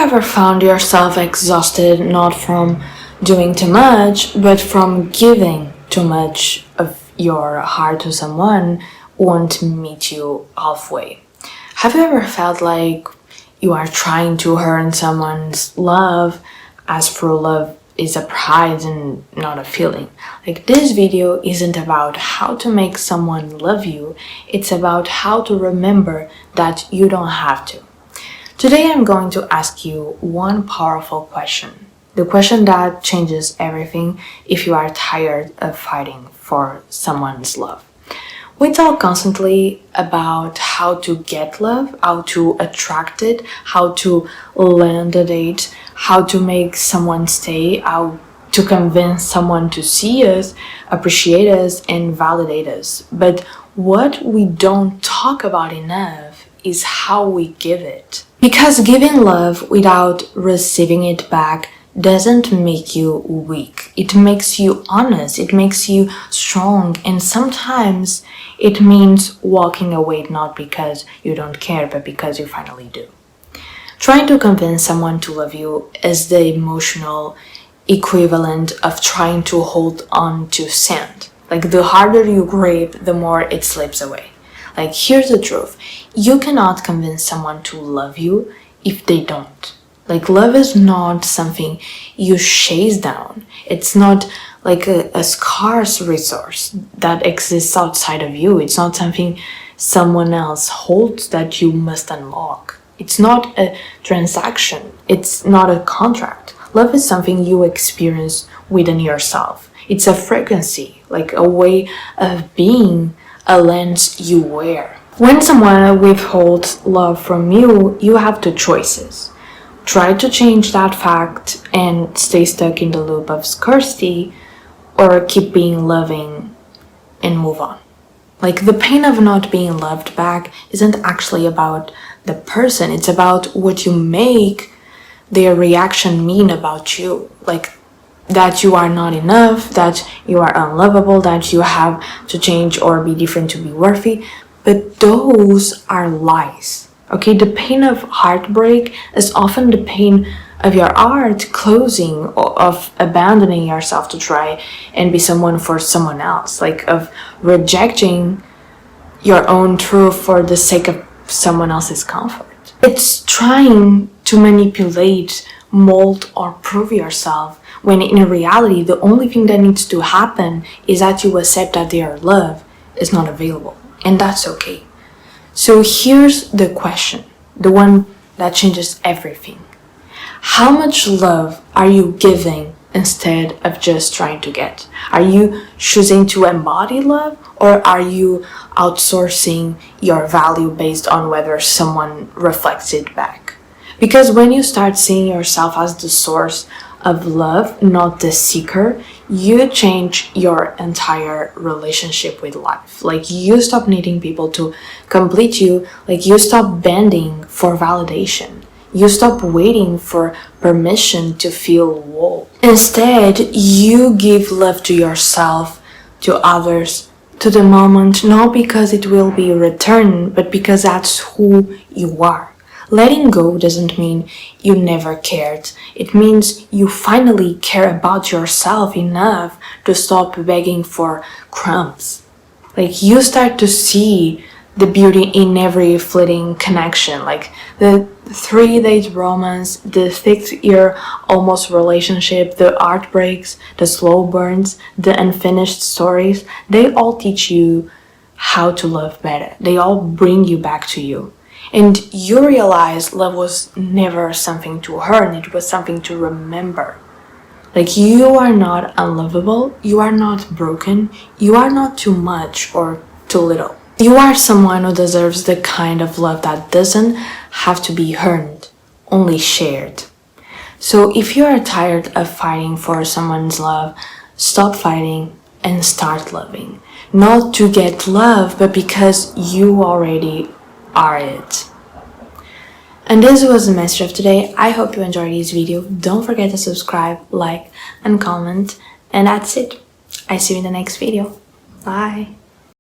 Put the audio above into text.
ever found yourself exhausted not from doing too much, but from giving too much of your heart to someone who won't meet you halfway? Have you ever felt like you are trying to earn someone's love, as for love is a prize and not a feeling? Like, this video isn't about how to make someone love you, it's about how to remember that you don't have to. Today I'm going to ask you one powerful question. The question that changes everything if you are tired of fighting for someone's love. We talk constantly about how to get love, how to attract it, how to land a date, how to make someone stay, how to convince someone to see us, appreciate us, and validate us. But what we don't talk about enough is how we give it. Because giving love without receiving it back doesn't make you weak. It makes you honest, it makes you strong, and sometimes it means walking away not because you don't care, but because you finally do. Trying to convince someone to love you is the emotional equivalent of trying to hold on to sand. Like, the harder you grip, the more it slips away. Like, here's the truth. You cannot convince someone to love you if they don't. Like, love is not something you chase down. It's not like a scarce resource that exists outside of you. It's not something someone else holds that you must unlock. It's not a transaction. It's not a contract. Love is something you experience within yourself. It's a frequency, like a way of being, a lens you wear. When someone withholds love from you, you have two choices. Try to change that fact and stay stuck in the loop of scarcity, or keep being loving and move on. Like, the pain of not being loved back isn't actually about the person, it's about what you make their reaction mean about you. Like, that you are not enough, that you are unlovable, that you have to change or be different to be worthy. But those are lies. Okay, the pain of heartbreak is often the pain of your heart closing, of abandoning yourself to try and be someone for someone else, like of rejecting your own truth for the sake of someone else's comfort. It's trying to manipulate, mold, or prove yourself, when in reality the only thing that needs to happen is that you accept that their love is not available, and that's okay. So here's the question, the one that changes everything. How much love are you giving instead of just trying to get? Are you choosing to embody love, or are you outsourcing your value based on whether someone reflects it back? Because when you start seeing yourself as the source of love, not the seeker, you change your entire relationship with life. Like, you stop needing people to complete you. Like, you stop bending for validation. You stop waiting for permission to feel whole. Instead, you give love to yourself, to others, to the moment, not because it will be returned, but because that's who you are. Letting go doesn't mean you never cared. It means you finally care about yourself enough to stop begging for crumbs. Like, you start to see the beauty in every fleeting connection, like the 3-date romance, the 6-year almost relationship, the heartbreaks, the slow burns, the unfinished stories. They all teach you how to love better. They all bring you back to you. And you realize love was never something to earn, it was something to remember. Like, you are not unlovable, you are not broken, you are not too much or too little. You are someone who deserves the kind of love that doesn't have to be earned, only shared. So if you are tired of fighting for someone's love, stop fighting and start loving. Not to get love, but because you already are it. And this was the message of today. I hope you enjoyed this video. Don't forget to subscribe, like, and comment. And that's it. I see you in the next video. Bye.